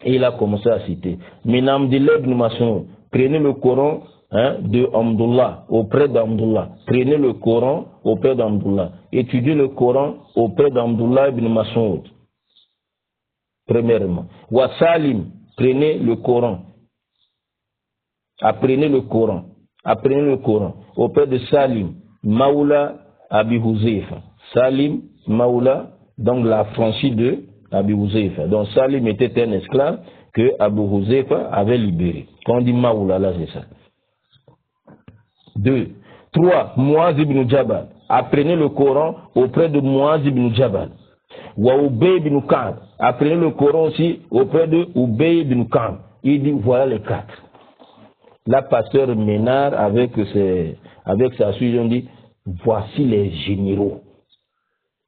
Et il a commencé à citer. Min Abdullah ibn Mas'ud. Prenez le Coran de Abdullah, auprès d'Abdullah. Prenez le Coran auprès d'Abdullah. Étudiez le Coran auprès d'Abdullah ibn Mas'ud. Premièrement. Wa Salim, prenez le Coran. Apprenez le Coran. Apprenez le Coran auprès de Salim, Maoula Abi Huzaifa. Salim, Maoula, donc la franchise de Abi Huzaifa. Donc Salim était un esclave que Abu Huzaifa avait libéré. Quand on dit Maoula, là c'est ça. 2. 3. Muaz ibn Jabal. Apprenez le Coran auprès de Muaz ibn Jabal. Wa Ubay ibn Ka'b. Apprenez le Coran aussi auprès de Ubay ibn Ka'b. Il dit voilà les 4. La pasteur Ménard avec sa suite, on dit voici les généraux.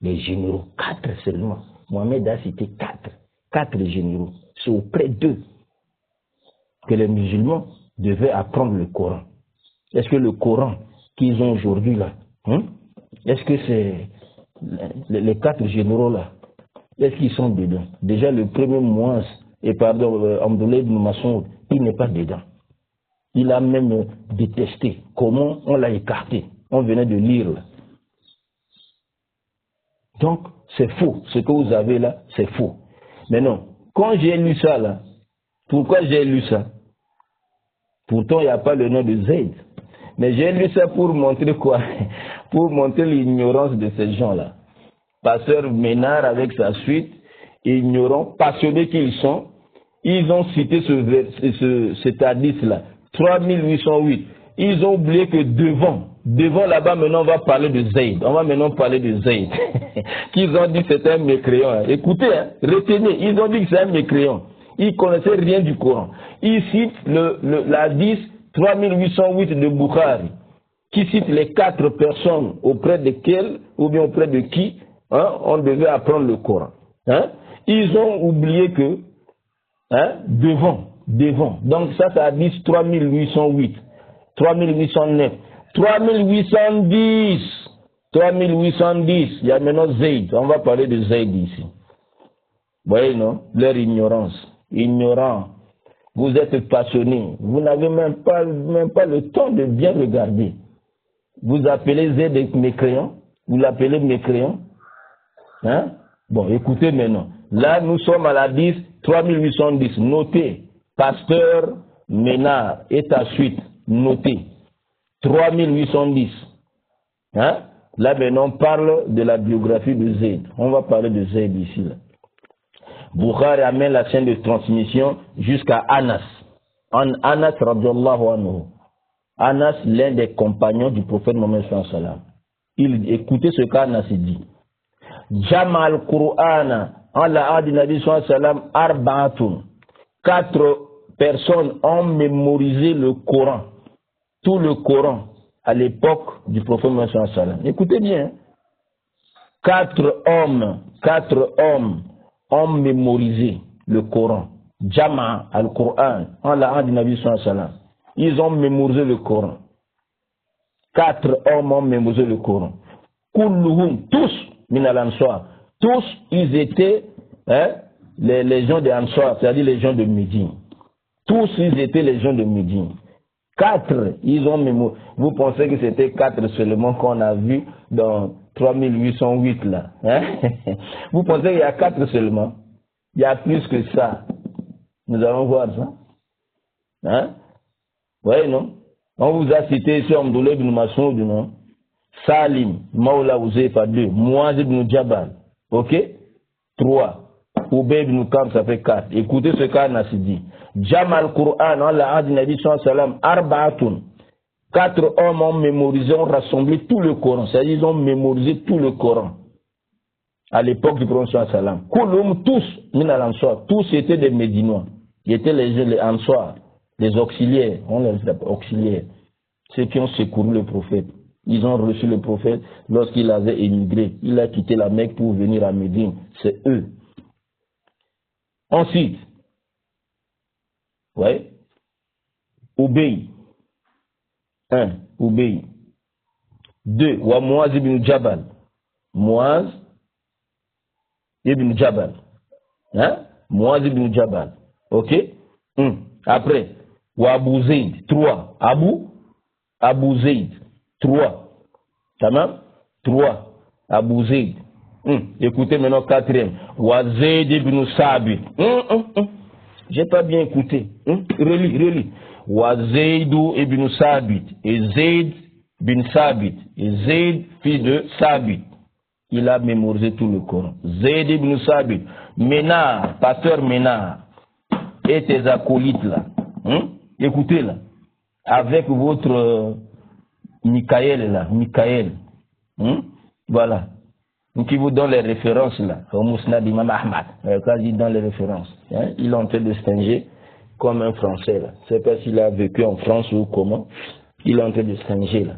Les généraux. 4 seulement. Mohamed a cité 4. 4 généraux. C'est auprès d'eux que les musulmans devaient apprendre le Coran. Est-ce que le Coran qu'ils ont aujourd'hui là, est-ce que c'est les 4 généraux là, est-ce qu'ils sont dedans? Déjà le premier Muaz, Abdullah ibn Mas'ud, il n'est pas dedans. Il a même détesté comment on l'a écarté. On venait de lire là. Donc c'est faux. Ce que vous avez là, c'est faux. Mais non, quand j'ai lu ça là, pourquoi j'ai lu ça? Pourtant il n'y a pas le nom de Zayd. Mais j'ai lu ça pour montrer quoi? Pour montrer l'ignorance de ces gens-là. Pasteur Ménard avec sa suite, ignorants, passionnés qu'ils sont, ils ont cité cet hadith-là, 3808. Ils ont oublié que devant là-bas, maintenant on va parler de Zayd. On va maintenant parler de Zayd. Qu'ils ont dit que c'est un mécréant. Écoutez, hein, retenez, ils ont dit que c'est un mécréant. Ils ne connaissaient rien du Coran. Ils citent l'hadith 3808 de Bukhari, qui cite les 4 personnes auprès desquelles, ou bien auprès de qui, hein, on devait apprendre le Coran. Hein. Ils ont oublié que, hein, devant. Donc ça dit 3808, 3809, 3810, il y a maintenant Zayd. On va parler de Zayd ici. Vous voyez, non? Leur ignorance. Ignorant. Vous êtes passionné. Vous n'avez même pas le temps de bien regarder. Vous appelez Zayd mécréant. Vous l'appelez mécréant. Hein? Bon, écoutez maintenant. Là, nous sommes à la 10, 3810. Notez. Pasteur Ménard et ta suite. Notez. 3810. Hein? Là, maintenant, on parle de la biographie de Zayd. On va parler de Zayd ici. Là. Bukhari amène la chaîne de transmission jusqu'à Anas. Anas, radiallahu anhu. Anas, l'un des compagnons du prophète Mohammed sallallahu alayhi wa sallam. Écoutez ce qu'Anas dit. Jama al-Qur'ana, ala adi nabi sallallahu alayhi wa sallam, arba'atun. 4 personnes ont mémorisé le Coran. Tout le Coran à l'époque du prophète Mohammed sallallahu alayhi wa sallam. Écoutez bien. 4 hommes ont mémorisé le Coran. Jama al-Qur'an, ala adi nabi sallallahu alayhi wa sallam. Ils ont mémorisé le Coran. 4 hommes ont mémorisé le Coran. Kulluhum, tous, min al-Ansar. Tous, ils étaient, hein, les gens de Ansar, c'est-à-dire les gens de Médine. Tous, ils étaient les gens de Médine. 4, ils ont mémorisé. Vous pensez que c'était 4 seulement qu'on a vu dans 3808 là. Hein? Vous pensez qu'il y a 4 seulement? Il y a plus que ça. Nous allons voir ça. Hein? Vous voyez, non? On vous a cité ici Abdullah ibn Mas'ud, non? Salim, Maula Uzaifa 2, Muaz ibn Jabal, ok? 3, Ubay ibn Kab, ça fait 4. Écoutez ce qu'Anas dit. Jamal Qur'an, Allah a dit, Nabi sallallahu alayhi wa sallam, arba'atun. 4 hommes ont mémorisé, ont rassemblé tout le Coran. C'est-à-dire, ils ont mémorisé tout le Coran. À l'époque du prophète sallallahu alayhi wa sallam. Kulum, tous, min al-Ansar, tous étaient des Médinois. Ils étaient les Ansar, les auxiliaires, on les appelle auxiliaires. Ceux qui ont secouru le prophète. Ils ont reçu le prophète lorsqu'il avait émigré. Il a quitté la Mecque pour venir à Médine. C'est eux. Ensuite, ouais, Ubay. 1. Ubay. 2. Wa Muaz ibn Jabal. Muaz ibn Jabal. Hein? Muaz ibn Jabal. Ok? Après, Wa Abu Zayd. 3. Abu Zayd. 3. Tamam? 3. Abu Zayd. Écoutez maintenant 4e. Wa Zayd ibn Sabit. J'ai pas bien écouté. Relis. Wa Zayd ibn Sabit. Et Zayd bin Sabit. Et Zayd, fils de Sabit. Il a mémorisé tout le Coran. Zayd ibn Sabit. Ménard, pasteur Ménard. Et tes acolytes là. Écoutez là. Avec votre Michael là. Voilà. Donc il vous donne les références là. Au Mousnad d'Imam Ahmad. Quand il donne les références. Hein? Il est en train de se singer comme un Français là. Je ne sais pas s'il a vécu en France ou comment. Il est en train de se singer là.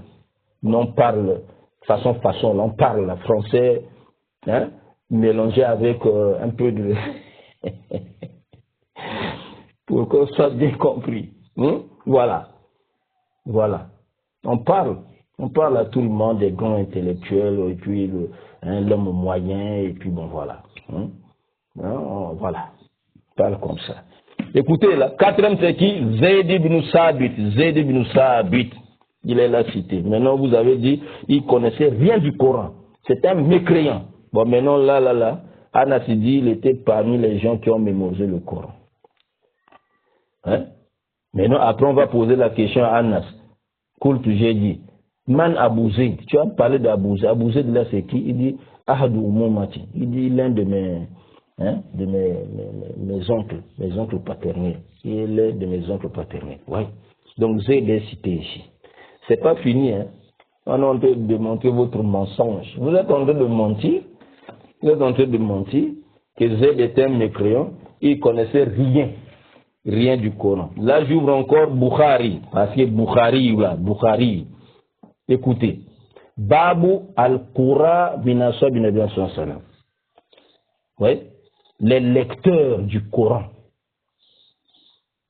On parle façon là. On parle là, français, hein? Mélangé avec un peu de... pour qu'on soit bien compris. Voilà. On parle à tout le monde des grands intellectuels, et puis l'homme moyen, et puis bon, voilà. Voilà. On parle comme ça. Écoutez, là, 4e, c'est qui? Zayd ibn Sabit. Il est là cité. Maintenant, vous avez dit, il connaissait rien du Coran. C'est un mécréant. Bon, maintenant, là, Anas dit, il était parmi les gens qui ont mémorisé le Coran. Hein? Maintenant, après, on va poser la question à Anas. Coult, j'ai dit. Man Abu Zayd, tu as parlé d'Abu Zayd. Abu Zayd là c'est qui? Il dit Ahadou Moumati. Il dit l'un de mes oncles paternels. Il est de mes oncles paternels. Oui. Donc Zayd est cité ici. C'est pas fini, hein. On est en train de démontrer votre mensonge. Vous êtes en train de mentir. Vous êtes en train de mentir que Zayd était un mécréant. Il connaissait rien du Coran. Là, j'ouvre encore Bukhari, parce que Bukhari. Écoutez, Babu al-Qura bin Aswad bin Abi sallam. Oui, les lecteurs du Coran,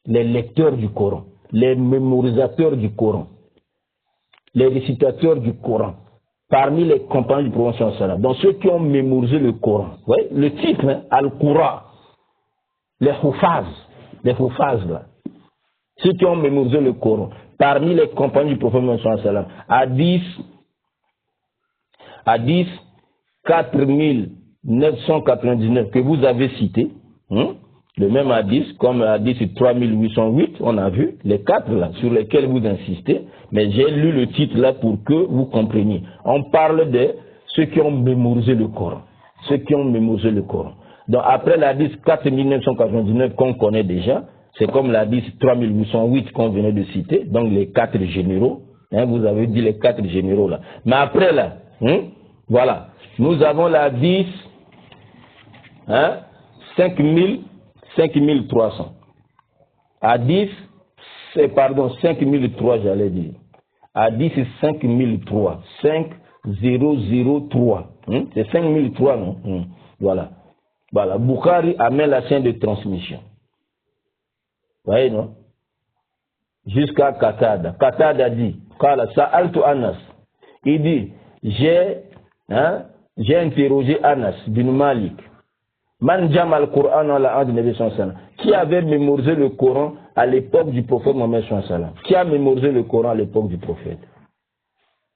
les mémorisateurs du Coran, les récitateurs du Coran, parmi les compagnons du prophète sallam. Donc ceux qui ont mémorisé le Coran. Oui, le titre, hein, al-Qura, les Hufaz là. Ceux qui ont mémorisé le Coran, parmi les compagnons du prophète sallam, hadith 4999 que vous avez cité, le même hadith, comme hadith 3808, on a vu les 4 là, sur lesquels vous insistez, mais j'ai lu le titre là pour que vous compreniez. On parle de ceux qui ont mémorisé le Coran. Donc après l'hadith 4999 qu'on connaît déjà, c'est comme l'hadith 3808 qu'on venait de citer, donc les 4 généraux, hein, vous avez dit les 4 généraux là. Mais après là, voilà, nous avons l'hadith 5300. Hadith, 5003 j'allais dire. Hadith 5003, 5003. C'est 5003 non? Voilà. Bukhari amène la chaîne de transmission. Vous voyez, non? Jusqu'à Qatada. Qatada dit, Sa'altu Anas. Il dit, j'ai interrogé Anas bin Malik. Man Jamal Quran ala ad Nabi sallallahu. Qui avait mémorisé le Coran à l'époque du prophète Mohammed sallallahu. Qui a mémorisé le Coran à l'époque du prophète?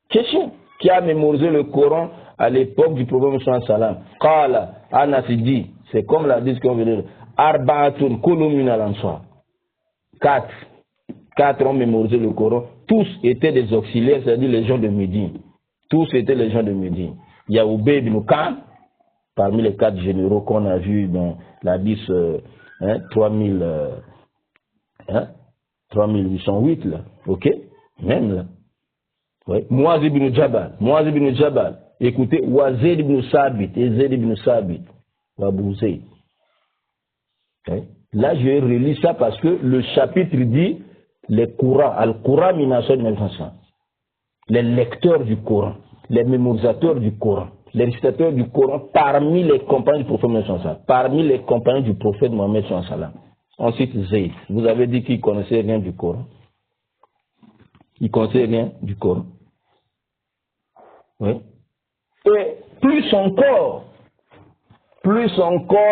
Question. Qui a mémorisé le Coran à l'époque du prophète sallallahu. Qala, Anas dit, c'est comme la dit qu'on veut dire, Arba'atun kullu min al-ansar. 4 ont mémorisé le Coran. Tous étaient des auxiliaires, c'est-à-dire les gens de Médine. Tous étaient les gens de Médine. Il y a Ubay ibn Ka'b, parmi les 4 généraux qu'on a vus dans la 3808 là, ok, même là. Ouais. Muaz ibn Jabal, écoutez, Zayd ibn Sabit, et Zayd ibn Sabit, Abu Zayd. Okay. Là, je vais relire ça parce que le chapitre dit les Coran, al-Quran minasad al-Hassan. Les lecteurs du Coran, les mémorisateurs du Coran, les récitateurs du Coran parmi les compagnons du prophète Mohammed sallam. Parmi les compagnons du prophète Mohammed sallam. Ensuite, Zayd. Vous avez dit qu'il ne connaissait rien du Coran. Il ne connaissait rien du Coran. Oui. Et plus encore,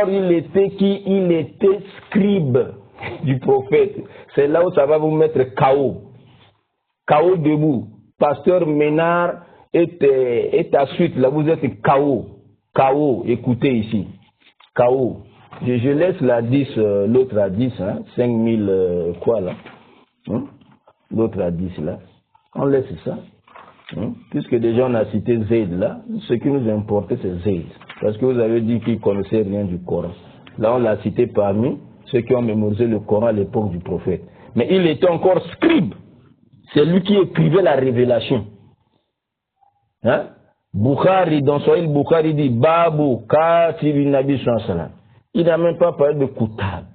il était scribe du prophète. C'est là où ça va vous mettre KO. KO debout. Pasteur Ménard est à suite. Là, vous êtes KO. KO, écoutez ici. KO. Je laisse la 10, l'autre à 10, 5000, quoi là. L'autre à 10 là. On laisse ça. Puisque déjà on a cité Zayd là, ce qui nous importait c'est Zayd. Parce que vous avez dit qu'il ne connaissait rien du Coran. Là on l'a cité parmi ceux qui ont mémorisé le Coran à l'époque du prophète. Mais il était encore scribe. C'est lui qui écrivait la révélation. Bukhari, dans Sahih Bukhari dit Babu Katibin Nabi sallallahu alayhi wa sallam. Il n'a même pas parlé de Koutab.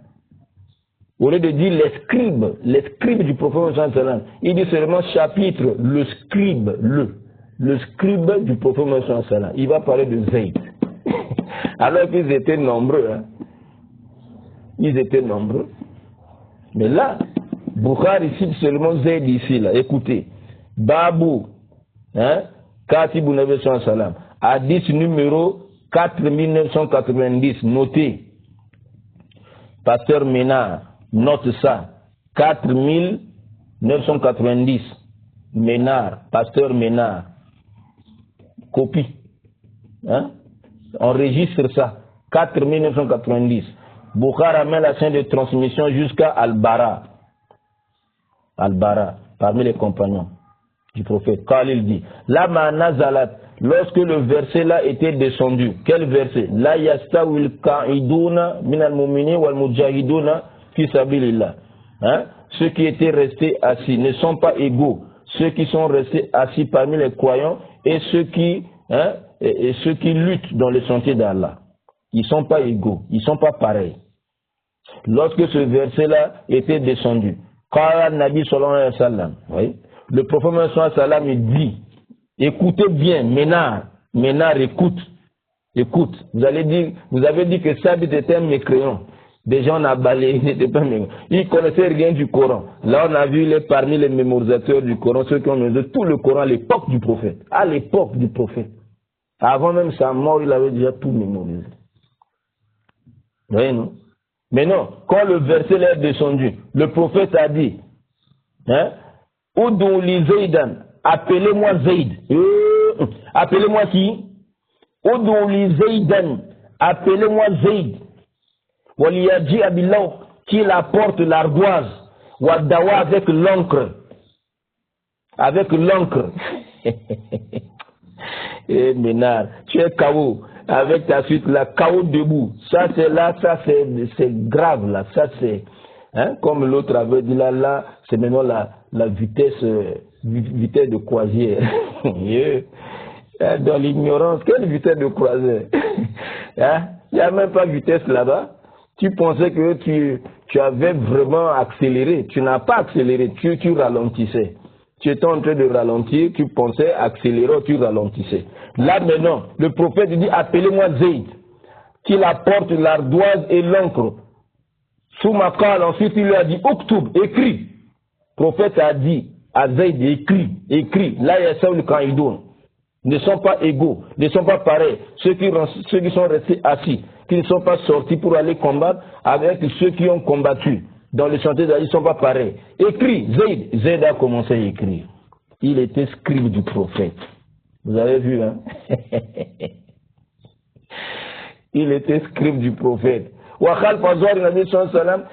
Au lieu de dire les scribes du prophète sallallahu alayhi wa sallam, il dit seulement chapitre, le scribe du prophète sallallahu alayhi wa sallam. Il va parler de Zayd. Alors qu'ils étaient nombreux. Ils étaient nombreux. Mais là, Bukhari cite seulement Zayd ici, là. Écoutez. Babu, Katibou Nabi sallallahu alayhi wa sallam. Hadith numéro 4990, notez. Pasteur Ménard, note ça. 4990. Ménard, pasteur Ménard. Copie. Enregistre ça. 4990. Bukhara met la chaîne de transmission jusqu'à Al-Bara. Al-Bara, parmi les compagnons. du prophète. Quand il dit, Lama nazalat, lorsque le verset là était descendu, quel verset? La yastawil ka'iduna minal mu'mini wal mujahiduna fi sabilillah. Hein? Ceux qui étaient restés assis ne sont pas égaux. Ceux qui sont restés assis parmi les croyants et ceux qui, et ceux qui luttent dans le sentier d'Allah. Ils ne sont pas égaux, ils ne sont pas pareils. Lorsque ce verset-là était descendu, quand Nabi sallallahu alayhi wa sallam, le prophète sallallahu alayhi wa sallam dit, écoutez bien, Ménar, écoute. Vous avez dit que Sabit était un mécréant. Des gens ont balayé, il n'était pas mécréant. Il ne connaissait rien du Coran. Là, on a vu parmi les mémorisateurs du Coran, ceux qui ont mémorisé tout le Coran à l'époque du prophète. À l'époque du prophète. Avant même sa mort, il avait déjà tout mémorisé. Vous voyez, non? Mais non, quand le verset est descendu, le prophète a dit, Oudou li Zaydan, appelez-moi Zayd. Appelez-moi qui? Oudou li Zaydan, appelez-moi Zayd. Waliyadji abillaw, qu'il apporte l'ardoise. Wadawa avec l'encre. Avec l'encre. Eh Ménard, tu es KO. Avec ta suite, la KO debout. Ça c'est là, ça c'est grave là. Ça c'est, comme l'autre avait dit là, c'est maintenant la vitesse de croisière. Dans l'ignorance, quelle vitesse de croisière? Il n'y a même pas de vitesse là-bas. Tu pensais que tu avais vraiment accéléré. Tu n'as pas accéléré, tu ralentissais. Tu étais en train de ralentir, tu pensais accélérer, tu ralentissais. Là maintenant, le prophète dit, appelez-moi Zayd, qu'il apporte l'ardoise et l'encre. Soumakal, ensuite il lui a dit, Oktoub, écris. Le prophète a dit à Zayd, écris. Là, il y a ça le Kaïdoun. Ne sont pas égaux, ne sont pas pareils. Ceux qui sont restés assis, qui ne sont pas sortis pour aller combattre avec ceux qui ont combattu. Dans le chantier d'Ali, ils ne sont pas pareils. Écris, Zayd a commencé à écrire. Il était scribe du prophète. Vous avez vu, hein? Il était scribe du prophète.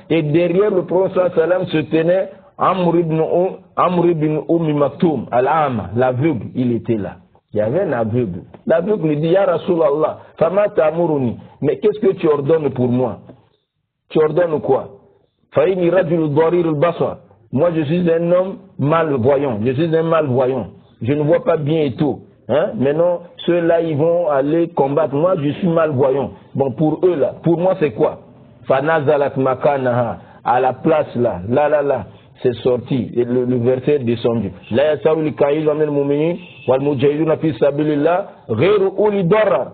Et derrière le prophète se tenait Amr ibn Maktoum, Al-Ama, l'aveugle, il était là. Il y avait un aveugle. L'aveugle lui dit, Ya Rasulallah, Fama ta'amuruni, mais qu'est-ce que tu ordonnes pour moi? Tu ordonnes quoi? Moi je suis un homme malvoyant. Je suis un malvoyant. Je ne vois pas bien et tout. Maintenant, ceux-là, ils vont aller combattre. Moi, je suis malvoyant. Bon, pour eux, là, pour moi, c'est quoi? Fanazalat makanaha. À la place, là, c'est sorti. Et le verset est descendu. La yasawi kaïl wa min mu'minin wal mujahiduna fi sabilillah ghayru uli darar.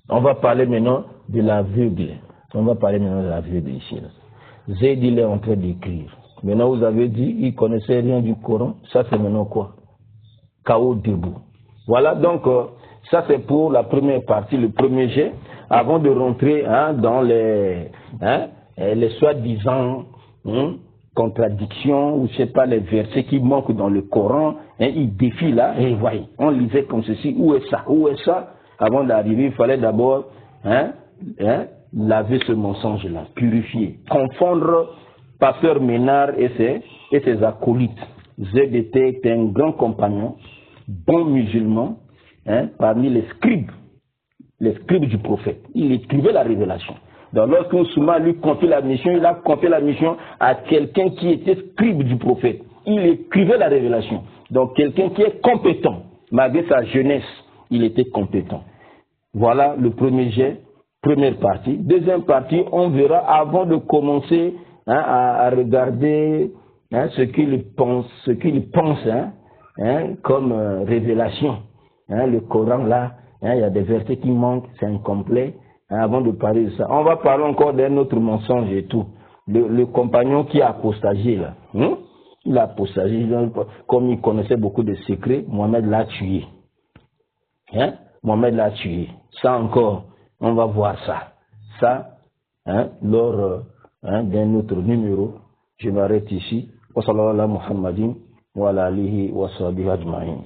On va parler maintenant de l'aveugle. On va parler maintenant de l'aveugle ici. Zayd, il est en train d'écrire. Maintenant, vous avez dit, il ne connaissait rien du Coran. Ça, c'est maintenant quoi? KO debout. Voilà, donc, ça, c'est pour la première partie, le premier jet. Avant de rentrer dans les soi-disant contradictions, ou je ne sais pas, les versets qui manquent dans le Coran, il défie là, et voyez, on lisait comme ceci, où est ça? Avant d'arriver, il fallait d'abord laver ce mensonge-là, purifier, confondre Pasteur Ménard et ses acolytes. Zayd était un grand compagnon, bon musulman, parmi les scribes du prophète. Il écrivait la révélation. Donc lorsqu'un Souma lui confiait la mission, il a confié la mission à quelqu'un qui était scribe du prophète. Il écrivait la révélation. Donc quelqu'un qui est compétent, malgré sa jeunesse, il était compétent. Voilà le premier jet, première partie. Deuxième partie, on verra avant de commencer à regarder ce qu'il pense comme révélation. Le Coran là, il y a des versets qui manquent, c'est incomplet. Avant de parler de ça, on va parler encore d'un autre mensonge et tout. Le compagnon qui a apostagié là. Il a apostagié, comme il connaissait beaucoup de secrets, Mohamed l'a tué. Mohamed l'a tué. Ça encore, on va voir ça. Ça, lors d'un autre numéro, je m'arrête ici. Wa sallallahu ala Muhammadin wa ala alihi wa sahbihi ajma'in.